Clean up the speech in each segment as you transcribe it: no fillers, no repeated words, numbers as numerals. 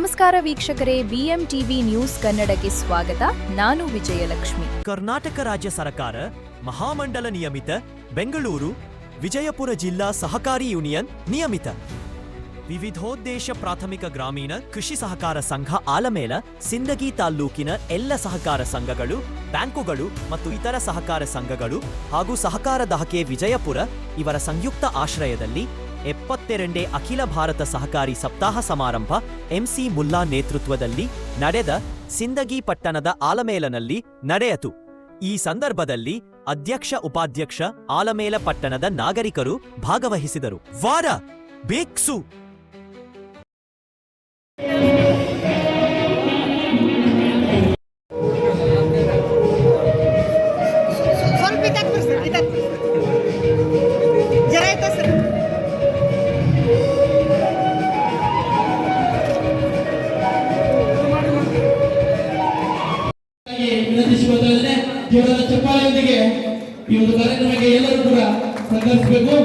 ನಮಸ್ಕಾರ ವೀಕ್ಷಕರೇ, BM TV news ಕನ್ನಡಕ್ಕೆ ಸ್ವಾಗತ. ನಾನು ವಿಜಯಲಕ್ಷ್ಮಿ. ಕರ್ನಾಟಕ ರಾಜ್ಯ ಸರ್ಕಾರ ಮಹಾಮಂಡಲ ನಿಯಮಿತ ಬೆಂಗಳೂರು ವಿಜಯಪುರ ಜಿಲ್ಲಾ ಸಹಕಾರಿ ಯೂನಿಯನ್ ನಿಯಮಿತ ವಿವಿಧೋದ್ದೇಶ ಪ್ರಾಥಮಿಕ ಗ್ರಾಮೀಣ ಕೃಷಿ ಸಹಕಾರ ಸಂಘ ಆಲಮೇಲ ಸಿಂದಗಿ ತಾಲ್ಲೂಕಿನ ಎಲ್ಲ ಸಹಕಾರ ಸಂಘಗಳು, ಬ್ಯಾಂಕುಗಳು ಮತ್ತು ಇತರ ಸಹಕಾರ ಸಂಘಗಳು ಹಾಗೂ ಸಹಕಾರ ದಹಕೆ ವಿಜಯಪುರ ಇವರ ಸಂಯುಕ್ತ ಆಶ್ರಯದಲ್ಲಿ 72ನೇ ಅಖಿಲ ಭಾರತ ಸಹಕಾರಿ ಸಪ್ತಾಹ ಸಮಾರಂಭ ಎಂಸಿ ಮುಲ್ಲಾ ನೇತೃತ್ವದಲ್ಲಿ ನಡೆದ ಸಿಂದಗಿ ಪಟ್ಟಣದ ಆಲಮೇಲನಲ್ಲಿ ನಡೆಯಿತು. ಈ ಸಂದರ್ಭದಲ್ಲಿ ಅಧ್ಯಕ್ಷ ಉಪಾಧ್ಯಕ್ಷ ಆಲಮೇಲ ಪಟ್ಟಣದ ನಾಗರಿಕರು ಭಾಗವಹಿಸಿದರು. ವಾರ ಬೇಕ್ಸು ವಿನಂತಿಸುವುದಾದರೆ ಜೋರಾದ ಚಪ್ಪಾಳೆಯೊಂದಿಗೆ ಈ ಒಂದು ಕಾರ್ಯಕ್ರಮಕ್ಕೆ ಎಲ್ಲರೂ ಕೂಡ ಸಹಕರಿಸಬೇಕು.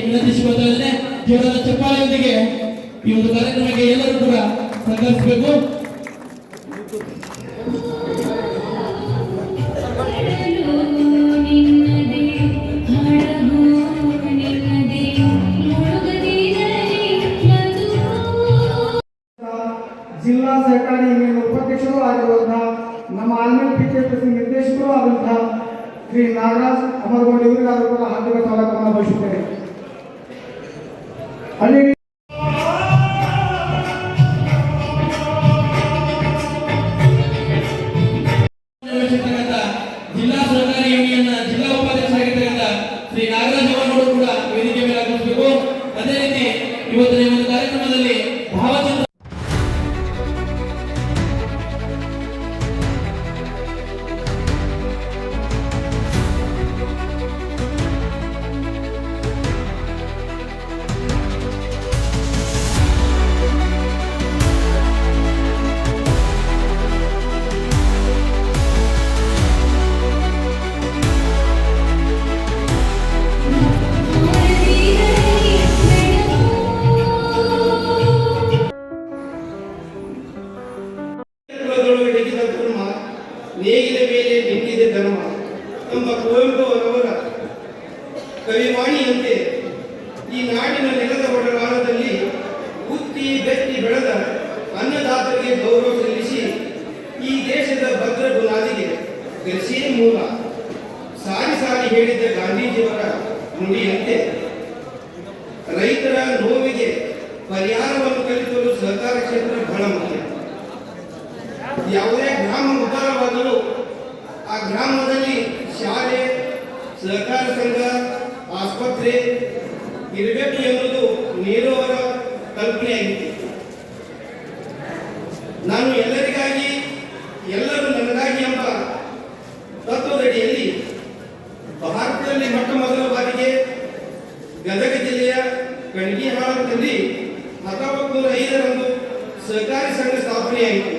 ವಿನಂತಿಸುವುದಾದರೆ ಜೋರಾದ ಚಪ್ಪಾಳೆಯೊಂದಿಗೆ ಈ ಒಂದು ಕಾರ್ಯಕ್ರಮಕ್ಕೆ ಎಲ್ಲರೂ ಕೂಡ ಸಹಕರಿಸಬೇಕು. ಜಿಲ್ಲಾ ಸಹಕಾರಿ ಯೂನಿಯನ್ ಉಪಾಧ್ಯಕ್ಷರು ಆಗಿರುವಂತಹ ನಮ್ಮ ಆಲ್ಮೇಲ್ ಪಿಕೆಎಸ್ ನಿರ್ದೇಶಕರು ಆದಂತಹ ಶ್ರೀ ನಾಗರಾಜ್ ಅಮರಗೌಡ ಇವರಿಗಾದರೂ ಕೂಡ ಹಾರ್ದಿಕ ಸ್ವಾಗತವನ್ನು ಬಯಸುತ್ತೇನೆ. ಜಿಲ್ಲಾ ಸಹಕಾರಿ ಯೂನಿಯನ್ ಜಿಲ್ಲಾ ಉಪಾಧ್ಯಕ್ಷರಾಗಿದ್ದರಿಂದ ಶ್ರೀ ನಾಗರಾಜ್ ಅವರು ಕೂಡ ವೇದಿಕೆ ಮೇಲೆ ಆಗಮಿಸಬೇಕು. ಅದೇ ರೀತಿ ಇವತ್ತಿನ ಒಂದು ಕಾರ್ಯಕ್ರಮದಲ್ಲಿ ಭಾವಚಿತ್ರ ನೇಗಿಲ ಮೇಲೆ ನಿಂತಿದೆ ಧರ್ಮ ಎಂಬ ಕುವೆಂಪು ಅವರ ಕವಿವಾಣಿಯಂತೆ ಈ ನಾಡಿನ ನೆಲದ ಒಡಗಾಲದಲ್ಲಿ ಹುಟ್ಟಿ ಬೆಟ್ಟಿ ಬೆಳೆದ ಅನ್ನದಾತರಿಗೆ ಗೌರವ ಸಲ್ಲಿಸಿ ಈ ದೇಶದ ಭದ್ರ ಬುನಾದಿಗೆ ಕೃಷಿಯೇ ಮೂಲ ಸಾರಿ ಸಾರಿ ಹೇಳಿದ್ದ ಗಾಂಧೀಜಿಯವರ ನುಡಿಯಂತೆ ರೈತರ ನೋವಿಗೆ ಪರಿಹಾರವನ್ನು ಕಲಿಸಲು ಸಹಕಾರ ಕ್ಷೇತ್ರ ಬಹಳ ಮುಖ್ಯ. ಯಾವುದೇ ಗ್ರಾಮ ಉದ್ಧಾರವಾಗಲು ಆ ಗ್ರಾಮದಲ್ಲಿ ಶಾಲೆ, ಸಹಕಾರ ಸಂಘ, ಆಸ್ಪತ್ರೆ ಇರಬೇಕು ಎನ್ನುವುದು ನೆಹರು ಅವರ ಕಲ್ಪನೆಯಾಗಿತ್ತು. ನಾನು ಎಲ್ಲರಿಗಾಗಿ ಎಲ್ಲರೂ ನನಗಾಗಿ ಎಂಬ ತತ್ವದಡಿಯಲ್ಲಿ ಭಾರತದಲ್ಲಿ ಮೊಟ್ಟ ಮೊದಲ ಬಾರಿಗೆ ಗದಗ ಜಿಲ್ಲೆಯ ಕಣಗಿಹಾಳದಲ್ಲಿ 1905ರಂದು ಸಹಕಾರಿ ಸಂಘ ಸ್ಥಾಪನೆಯಾಯಿತು.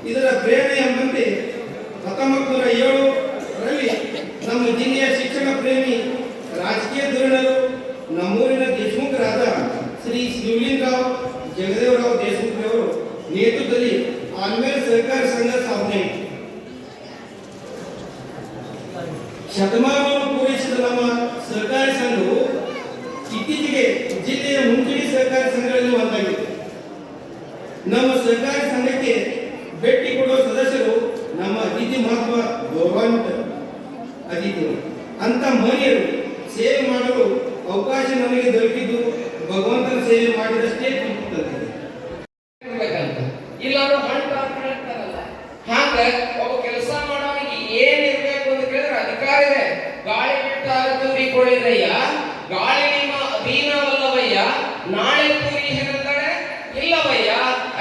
ಇದರ ಪ್ರೇರಣೆ ಎಂಬಂತೆ 1907ರಲ್ಲಿ ನಮ್ಮ ಜಿಲ್ಲೆಯ ಶಿಕ್ಷಣ ಪ್ರೇಮಿ ರಾಜಕೀಯ ಧುರೀಣರು ನಮ್ಮೂರಿನ ದೇಶಮುಖರಾದ ಶ್ರೀ ಶಿವಲಿಂಗರಾವ್ ಜಗದೇವರಾವ್ ದೇಶಮುಖರವರು ನೇತೃತ್ವದಲ್ಲಿ ಆಲ್ಮೇಲ್ ಸಹಕಾರಿ ಸಂಘ ಸ್ಥಾಪನೆಯಾಯಿತು. ಶತಮಾನವನ್ನು ಪೂರೈಸಿದ ನಮ್ಮ ಸಹಕಾರಿ ಸಂಘವು ಇತ್ತೀಚೆಗೆ ಜಿಲ್ಲೆಯ ಮುಂಚೂಣಿ ಸಹಕಾರಿ ಸಂಘಗಳಲ್ಲಿ ಒಂದಾಗಿದೆ. ನಮ್ಮ ಸಹಕಾರಿ ಸಂಘಕ್ಕೆ ಭೇಟಿ ಕೊಡುವ ಸದಸ್ಯರು ನಮ್ಮ ಅತಿಥಿ ಮಹತ್ವ ಗೌರವಾನ್ವಿತ ಅತಿಥಿಗಳು. ಅಂತ ಮಹಿಳೆಯರು ಸೇವೆ ಮಾಡಲು ಅವಕಾಶ ನಮಗೆ ದೊರಕಿದ್ದು ಭಗವಂತನ ಸೇವೆ ಮಾಡಿದಷ್ಟೇ ತೃಪ್ತಿಯಾಗಿದೆ. ಇಲ್ಲಾಂದ್ರೆ ಹೇಳ್ತಾರಲ್ಲ ಹಾಗ ಒಬ್ಬ ಕೆಲಸ ಮಾಡೋನಿಗೆ ಏನಿರ್ಬೇಕು ಅಂತ ಕೇಳಿದ್ರೆ ಅಧಿಕಾರ ಇದೆ. ಗಾಳಿ ಬಿಟ್ಟಾಗ ತೂರಿಕೊಳ್ಳಿದ್ರಯ್ಯ, ಗಾಳಿ ನಿಮ್ಮ ಅಧೀನವಲ್ಲವಯ್ಯ, ನಾಳೆ ತೂರಿ ಹೇಗಂತಾಳೆ ಇಲ್ಲವಯ್ಯ,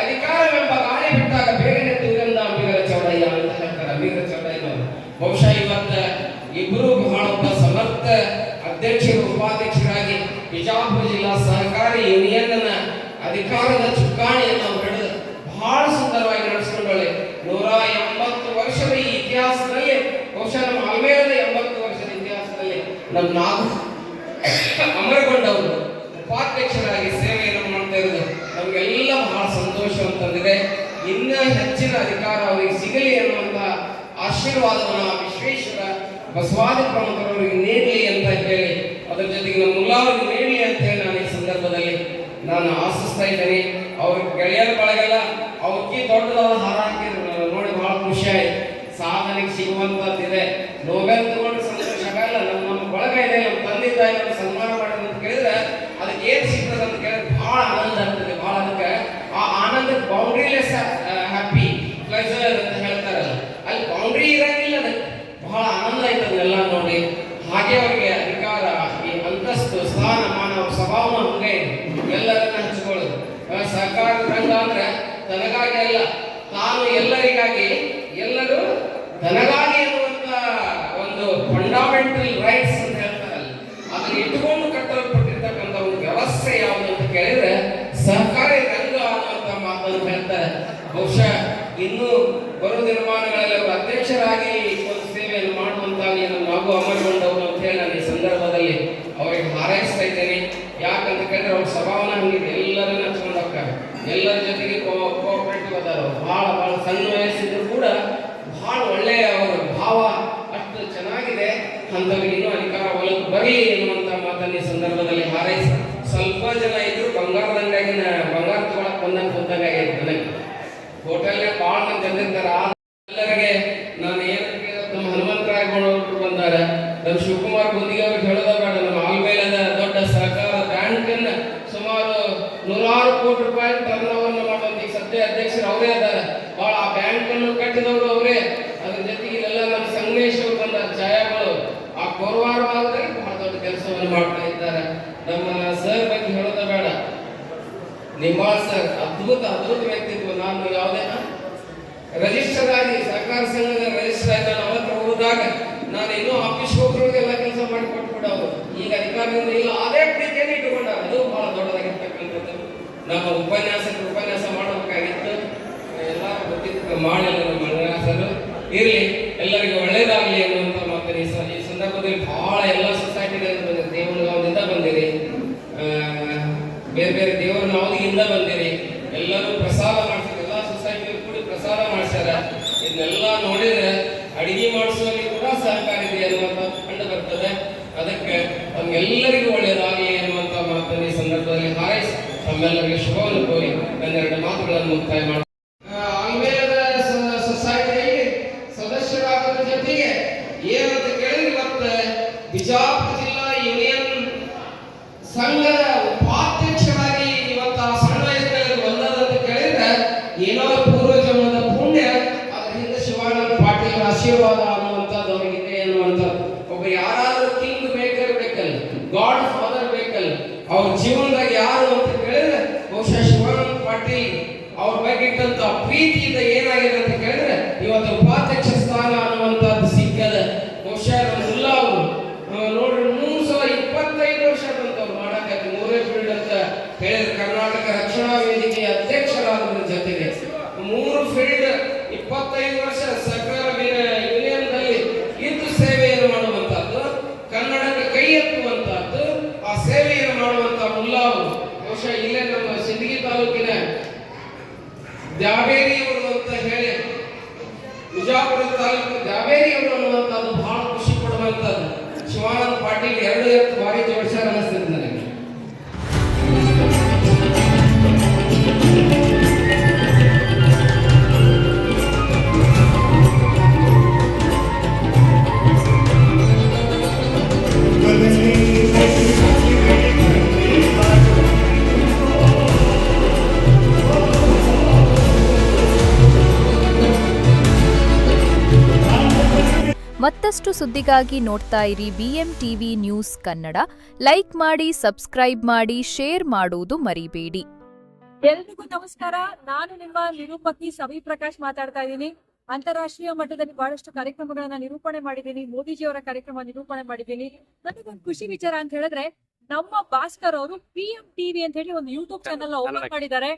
ಅಧಿಕಾರವೆಂಬ ಗಾಳಿ ಬಿಟ್ಟಾಗ ಬೇಗನೆ ತೂರಿಂದ ಬೀಗರ ಚೌಡಯ್ಯ ಅಂತ ಹೇಳ್ತಾರೆ. ಬೀಗರ ಚೌಡಯ್ಯ ಬಹುಶಃ ಇವತ್ತ ಇಬ್ಬರು ಬಹಳ ಸಮರ್ಥ ಅಧ್ಯಕ್ಷರು ಉಪಾಧ್ಯಕ್ಷರಾಗಿ ಬಿಜಾಪುರ ಜಿಲ್ಲಾ ಸಹಕಾರಿ ಯೂನಿಯನ್ ಅಧಿಕಾರದ ಚುಕ್ಕಾಣಿಯನ್ನು ನಾವು ಹಿಡಿದು ಬಹಳ ಸುಂದರವಾಗಿ ನಡೆಸಿಕೊಂಡು ನಮ್ಮ ಅಮರಗೊಂಡವರು ಉಪಾಧ್ಯಕ್ಷರಾಗಿ ಸೇವೆಯನ್ನು ಮಾಡ್ತಾ ಇರೋದು ನಮಗೆಲ್ಲ ಬಹಳ ಸಂತೋಷ ಅಂತಂದಿದೆ. ಇನ್ನ ಹೆಚ್ಚಿನ ಅಧಿಕಾರ ಅವರಿಗೆ ಸಿಗಲಿ ಅನ್ನುವಂತ ಆಶೀರ್ವಾದವನ್ನು ವಿಶ್ವೇಶ್ವರ ಬಸವಾದಿ ಪ್ರಮುಖರವರಿಗೆ ನೀಡಲಿ ಅಂತ ಹೇಳಿ, ಅದರ ಜೊತೆಗೆ ನಮ್ಮ ಮುಲ್ಲಾವರಿಗೆ ನೀಡಲಿ ಅಂತ ಹೇಳಿ ನಾನು ಈ ಸಂದರ್ಭದಲ್ಲಿ ನಾನು ಆಶಿಸ್ತಾ ಇದ್ದೇನೆ. ಅವ್ರ ಗೆಳೆಯರ ಬಳಗೆಲ್ಲ ಅವ್ರಿಗೆ ದೊಡ್ಡದಾದ ಹಾರ ಹಾಕಿದ್ರು ನೋಡಿ ಬಹಳ ಖುಷಿ ಆಯ್ತು. ಸಾಧನೆಗೆ ಸಿಗುವಂತದ್ದಿದೆ, ನೋಬೆಲ್ ತಗೊಂಡ್ರೆ ಸಂತೋಷ ಆಗಲ್ಲ. ನಮ್ಮ ಬಳಗ ಇದೆ, ನಮ್ಮ ತಂದೆ ತಾಯಿ ಸನ್ಮಾನ ಮಾಡೋದು ಅಂತ ಕೇಳಿದ್ರೆ ಅದಕ್ಕೆ ಏನ್ ಸಿಗ್ತದೆ ಅಂತ ಕೇಳಿದ್ರೆ ಬಹಳ ಆನಂದ ಆಗ್ತದೆ. ಬಹಳ ಅದಕ್ಕೆ ಆ ಆನಂದಕ್ಕೆ ಬೌಂಡ್ರಿಲೆಸ್ ಹ್ಯಾಪಿ ಪ್ಲೆಜರ್ ಅಂತ ಹೇಳ್ತಾರಲ್ಲ, ಅಲ್ಲಿ ಬೌಂಡ್ರಿ ಇರಂಗಿಲ್ಲ. ಅದಕ್ಕೆ ಬಹಳ ಆನಂದ ಆಯ್ತದೆಲ್ಲ ನೋಡಿ. ಹಾಗೆ ಅವರಿಗೆ ಅಧಿಕಾರ, ಈ ಅಂತಸ್ತು, ಸ್ಥಾನ, ಮಾನ, ಸ್ವಭಾವನ ಹಂಗೆ ಎಲ್ಲರನ್ನ ಹಂಚಿಕೊಳ್ಳೋದು. ಸಹಕಾರ ರಂಗ ಅಂದ್ರೆ ತನಗಾಗಿ ಅಲ್ಲ, ತಾನು ಎಲ್ಲರಿಗಾಗಿ, ಎಲ್ಲರೂ ತನಗಾಗಿ ಅನ್ನುವಂತ ಒಂದು ಫಂಡಮೆಂಟಲ್ ರೈಟ್ಸ್ ಅಂತ ಹೇಳ್ತಾರಲ್ಲ, ಅದನ್ನ ಇಟ್ಟುಕೊಂಡು ಕಟ್ಟಲ್ಪಟ್ಟಿರ್ತಕ್ಕಂಥ ಒಂದು ವ್ಯವಸ್ಥೆ ಯಾವುದು ಅಂತ ಕೇಳಿದ್ರೆ ಸಹಕಾರಿ ರಂಗ ಅನ್ನುವಂತ ಮಾತನ್ನು ಹೇಳ್ತಾರೆ. ಬಹುಶಃ ಇನ್ನು ಬರುವ ದಿನಮಾನಗಳಲ್ಲಿ ಅವರು ಅಧ್ಯಕ್ಷರಾಗಿ ಒಂದು ಸೇವೆಯನ್ನು ಮಾಡುವಂತಾಗಿ ನಮ್ಮ ಮಗು ಅಮರಗೊಂಡವರು ಅಂತ ಹೇಳಿ ನಾನು ಈ ಸಂದರ್ಭದಲ್ಲಿ ಅವರಿಗೆ ಹಾರೈಸ್ತಾ ಇದ್ದೇನೆ. ಯಾಕಂತ ಕೇಳಿದ್ರೆ ಅವ್ರ ಸ್ವಭಾವನ ಹಂಗಿದೆ, ಎಲ್ಲರನ್ನ ಹಚ್ಕೊಂಡು ಹೋಗ್ತಾರೆ, ಎಲ್ಲರ ಜೊತೆಗೆ ಕೋಆಪರೇಟಿವ್ ಅದಾರ. ಬಹಳ ಸಣ್ಣ ವಯಸ್ಸಿದ್ರು ಕೂಡ ಬಹಳ ಒಳ್ಳೆಯ ಅವರ ಭಾವ ಅಷ್ಟು ಚೆನ್ನಾಗಿದೆ. ಅಂಥವ್ರಿಗೆ ಇನ್ನೂ ಅಧಿಕಾರ ಒಲಕ್ಕೆ ಬರಲಿ ಎನ್ನುವಂತ ಮಾತನ್ನ ಈ ಸಂದರ್ಭದಲ್ಲಿ ಹಾರೈಸಿ, ಸ್ವಲ್ಪ ಜನ ಇದ್ರು ಬಂಗಾರದ ಅಂಗಡಿಯಾಗಿನ ಬಂಗಾರ ತಗೊಳಕ್ ಬಂದಂಗೆ ಕೂತಾಗ ನನಗೆ ಹೋಟೆಲ್ನಾಗ ಭಾಳ ಮಂದಿ ಬಂದಿರ್ತಾರೆ. ಎಲ್ಲರಿಗೆ ನಾನು ಏನು ನಮ್ಮ ಹನುಮಂತರಾಯಗೌಡರು ಬಂದಾರ, ನಮ್ಮ ಶಿವಕುಮಾರ್ ಗುಂದಿಗೆ ಅವ್ರಿಗೆ ಹೇಳೋದ ಬೇಡ. ನಮ್ಮ ಆಲ್ಮೇಲದ ದೊಡ್ಡ ಸಹಕಾರ ಬ್ಯಾಂಕ್ ಅನ್ನ ಸುಮಾರು 100 ಕೋಟಿ ರೂಪಾಯಿ ಟರ್ನ್ ಓವರ್ ಮಾಡುವಂತ ಈಗ ಸದ್ಯ ಅಧ್ಯಕ್ಷರು ಅವರೇ ಅದಾರ. ಬಹಳ ಆ ಬ್ಯಾಂಕ್ ಅನ್ನು ಕಟ್ಟಿದವರು ಅವರೇ. ಅದ್ರ ಜೊತೆಗೆ ಇಲ್ಲೆಲ್ಲ ನಮ್ಮ ಸಂಗಮೇಶ್ ಅವರು ಬಂದ ಛಾಯಾಗಳು ಆ ಕೋರವಾರ ಭಾಗದಲ್ಲಿ ಬಹಳ ದೊಡ್ಡ ಕೆಲಸವನ್ನು ಮಾಡ್ತಾ ಇದ್ದಾರೆ. ನಮ್ಮ ಸರ್ ಬಗ್ಗೆ ಹೇಳೋದ ಬೇಡ, ನಿಂಬಾಳ್ ಸರ್ ಅದ್ಭುತ ವ್ಯಕ್ತಿತ್ವ. ನಾನು ಯಾವುದೇ ರಿಜಿಸ್ಟರ್ ಆಗಿ ಸಹಕಾರ ಸಂಘದ ರಿಜಿಸ್ಟರ್ ಆಗಿ ನಾನು ಅವತ್ತು ಹೋದಾಗ ನಾನು ಇನ್ನೂ ಆಫೀಸ್ ಹೋಗ್ರಿಗೆ ಎಲ್ಲ ಕೆಲಸ ಮಾಡಿ ಕೊಟ್ಬಿಡ ಅವರು. ಈಗ ಅಧಿಕಾರದಿಂದ ಇಲ್ಲ, ಅದೇ ಪ್ರೀತಿಯನ್ನು ಇಟ್ಟುಕೊಂಡ. ಅದು ಬಹಳ ದೊಡ್ಡದಾಗಿರ್ತಕ್ಕಂಥದ್ದು. ನಮ್ಮ ಉಪನ್ಯಾಸ ಮಾಡಬೇಕಾಗಿತ್ತು, ಎಲ್ಲ ಗೊತ್ತಿತ್ತು, ಮಾಡಿಲ್ಲ ನಮ್ಮ ಉಪನ್ಯಾಸರು. ಇರಲಿ, ಎಲ್ಲರಿಗೂ ಒಳ್ಳೇದಾಗಲಿ ಅನ್ನುವಂಥ ಮಾತನ್ನು ಈ ಸಂದರ್ಭದಲ್ಲಿ ಬಹಳ ಎಲ್ಲ ಸೊಸೈಟಿಗಳಿಂದ ಬಂದಿರಿ, ದೇವನಗಾವದಿಂದ ಬಂದಿರಿ, ಬೇರೆ ಬೇರೆ ದೇವರ ನಾವದಿಯಿಂದ ಬಂದಿರಿ, ಎಲ್ಲರೂ ಪ್ರಸಾದ ಮಾಡ್ತಾರೆ, ಎಲ್ಲ ಸೊಸೈಟಿ ಕೂಡಿ ಪ್ರಸಾದ ಮಾಡ್ಸ್ಯಾರ. ಇದನ್ನೆಲ್ಲ ನೋಡಿದ್ರೆ ಅಡಿಗೆ ಮಾಡಿಸುವಲ್ಲಿ ಕೂಡ ಸಹಕಾರ ಇದೆ ಅನ್ನುವಂಥ ಕಂಡು ಬರ್ತದೆ. ಅದಕ್ಕೆ ನಮ್ಗೆಲ್ಲರಿಗೂ ಒಳ್ಳೆಯದಾಗಲಿ ಅನ್ನುವಂಥ ಮಾತನ್ನು ಈ ಸಂದರ್ಭದಲ್ಲಿ ಹಾರೈಸಿ ನಮ್ಮೆಲ್ಲರಿಗೆ ಶುಭವನ್ನು ಕೋರಿ ನನ್ನೆರಡು ಮಾತುಗಳನ್ನು ಮುಕ್ತಾಯ ಮಾಡಿ ಆಲ್ಮೇಲದ ಸೊಸೈಟಿಯಲ್ಲಿ ಸದಸ್ಯರಾಗೋದ್ರ ಜೊತೆಗೆ ಏನಂತ ಕೇಳಿದ್ರೆ ಮತ್ತೆ ಬಿಜಾಪುರ ಜಿಲ್ಲಾ ಯೂನಿಯನ್ ಸಂಘದ ಉಪಾಧ್ಯಕ್ಷರಾಗಿ ಇವತ್ತು ಆ ಸಣ್ಣ ವಯಸ್ಸಿನಲ್ಲಿ ಬಂದದಂತ ಕೇಳಿದ್ರೆ ಏನೋ ಪೂರ್ವಜನ್ಮದ ಪುಣ್ಯ, ಅದ್ರ ಹಿಂದೆ ಶಿವಾನಂದ ಪಾಟೀಲ್ ಆಶೀರ್ವಾದ ಅನ್ನುವಂಥದ್ದು ಅವರಿಗಿದೆ ಅನ್ನುವಂಥದ್ದು. ಒಬ್ಬ ಯಾರಾದ್ರೂ ಕಿಂಗ್ ಮೇಕರ್ ಬೇಕಲ್ಲ, ಗಾಡ್ ಫಾದರ್ ಬೇಕಲ್ಲ, ಅವ್ರ ಜೀವನದಾಗ ಯಾರು ಅಂತ ಕೇಳಿದ್ರೆ ಬಹುಶಃ ಶಿವಾನಂದ ಪಾಟೀಲ್ ಅವ್ರ ಬಗ್ಗೆ ಇಟ್ಟಂತ ಪ್ರೀತಿಯಿಂದ ಏನಾಗಿದೆ ಅಂತ ಕೇಳಿದ್ರೆ ಇವತ್ತು ಉಪಾಧ್ಯಕ್ಷ ಸ್ಥಾನ ಅನ್ನುವಂಥದ್ದು ಸಿಕ್ಕದ. ಬಹುಶಃ ನಮ್ಮೆಲ್ಲ ಅವರು ನೋಡ್ರಿ 325 ವರ್ಷ ಬಂತವ್ರು ಮಾಡಕ್ಕೆ ಮೂರೇ ಫೀಲ್ಡ್ ಅಂತ ಹೇಳಿದ್ರೆ ಕರ್ನಾಟಕ ರಕ್ಷಣಾ ವೇದಿಕೆಯ ಅಧ್ಯಕ್ಷರಾದ್ರ ಜೊತೆಗೆ 3 ಫೀಲ್ಡ್ 25 ವರ್ಷ ಸರ್ಕಾರ ಯೂನಿಯನ್ನಲ್ಲಿ ಇದ್ದು ಸೇವೆಯನ್ನು ಮಾಡುವಂತಹದ್ದು, ಕನ್ನಡಕ್ಕೆ ಕೈ ಎತ್ತುವಂತಹದ್ದು, ಆ ಸೇವೆಯನ್ನು ಮಾಡುವಂತ ಮುಲ್ಲಾವು ಬಹುಶಃ ಇಲ್ಲೇ ನಮ್ಮ ಸಿಂದಗಿ ತಾಲೂಕಿನ ದ್ಯಾಬೇರಿಯವರು ಅಂತ ಹೇಳಿ, ವಿಜಾಪುರ ತಾಲೂಕು ದ್ಯಾಬೇರಿಯವರು ಅನ್ನುವಂಥದ್ದು ಬಹಳ ಖುಷಿ ಕೊಡುವಂಥದ್ದು. ಶಿವಾನಂದ ಪಾಟೀಲ್ 2 ಎತ್ತು ಬಾರಿ ಜೋಡಿಸ್ಯಾರ ಅನಿಸ್ತದೆ ನನಗೆ. ಮತ್ತಷ್ಟು ಸುದ್ದಿಗಾಗಿ ನೋಡ್ತಾ ಇರಿ BMTV ನ್ಯೂಸ್ ಕನ್ನಡ. ಲೈಕ್ ಮಾಡಿ, ಸಬ್ಸ್ಕ್ರೈಬ್ ಮಾಡಿ, ಶೇರ್ ಮಾಡುವುದು ಮರಿಬೇಡಿ. ಎಲ್ರಿಗೂ ನಮಸ್ಕಾರ. ನಾನು ನಿಮ್ಮ ನಿರೂಪಕಿ ಸವಿ ಪ್ರಕಾಶ್ ಮಾತಾಡ್ತಾ ಇದ್ದೀನಿ. ಅಂತಾರಾಷ್ಟ್ರೀಯ ಮಟ್ಟದಲ್ಲಿ ಬಹಳಷ್ಟು ಕಾರ್ಯಕ್ರಮಗಳನ್ನ ನಿರೂಪಣೆ ಮಾಡಿದ್ದೀನಿ. ಮೋದಿಜಿಯವರ ಕಾರ್ಯಕ್ರಮ ನಿರೂಪಣೆ ಮಾಡಿದ್ದೀನಿ. ನನಗೊಂದು ಖುಷಿ ವಿಚಾರ ಅಂತ ಹೇಳಿದ್ರೆ, ನಮ್ಮ ಭಾಸ್ಕರ್ ಅವರು BMTV ಅಂತ ಹೇಳಿ ಒಂದು ಯೂಟ್ಯೂಬ್ ಚಾನೆಲ್ ಓಪನ್ ಮಾಡಿದ್ದಾರೆ.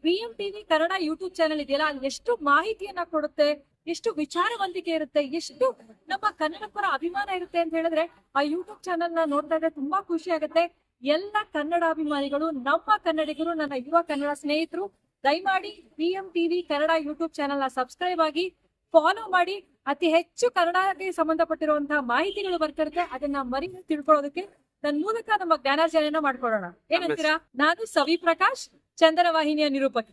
BMTV ಕನ್ನಡ ಯೂಟ್ಯೂಬ್ ಚಾನೆಲ್ ಇದೆಯಲ್ಲ, ಅಲ್ಲಿ ಎಷ್ಟು ಮಾಹಿತಿಯನ್ನ ಕೊಡುತ್ತೆ, ಎಷ್ಟು ವಿಚಾರವಂತಿಕೆ ಇರುತ್ತೆ, ಎಷ್ಟು ನಮ್ಮ ಕನ್ನಡ ಪರ ಅಭಿಮಾನ ಇರುತ್ತೆ ಅಂತ ಹೇಳಿದ್ರೆ ಆ ಯೂಟ್ಯೂಬ್ ಚಾನೆಲ್ ನ ನೋಡ್ತಾ ಇದ್ರೆ ತುಂಬಾ ಖುಷಿ ಆಗುತ್ತೆ. ಎಲ್ಲ ಕನ್ನಡ ಅಭಿಮಾನಿಗಳು, ನಮ್ಮ ಕನ್ನಡಿಗರು, ನನ್ನ ಯುವ ಕನ್ನಡ ಸ್ನೇಹಿತರು ದಯಮಾಡಿ BM TV Kannada YouTube channel ನ ಸಬ್ಸ್ಕ್ರೈಬ್ ಆಗಿ ಫಾಲೋ ಮಾಡಿ. ಅತಿ ಹೆಚ್ಚು ಕನ್ನಡಕ್ಕೆ ಸಂಬಂಧಪಟ್ಟಿರುವಂತಹ ಮಾಹಿತಿಗಳು ಬರ್ತಿರುತ್ತೆ, ಅದನ್ನ ಮರಿ ತಿಳ್ಕೊಳ್ಳೋದಕ್ಕೆ ನನ್ನ ಮೂಲಕ ನಮ್ಮ ಜ್ಞಾನಾರ್ಜನೆಯನ್ನ ಮಾಡ್ಕೊಳ್ಳೋಣ. ಏನಂತೀರಾ? ನಾನು ಸವಿ ಪ್ರಕಾಶ್, ಚಂದನ ವಾಹಿನಿಯ ನಿರೂಪಕಿ.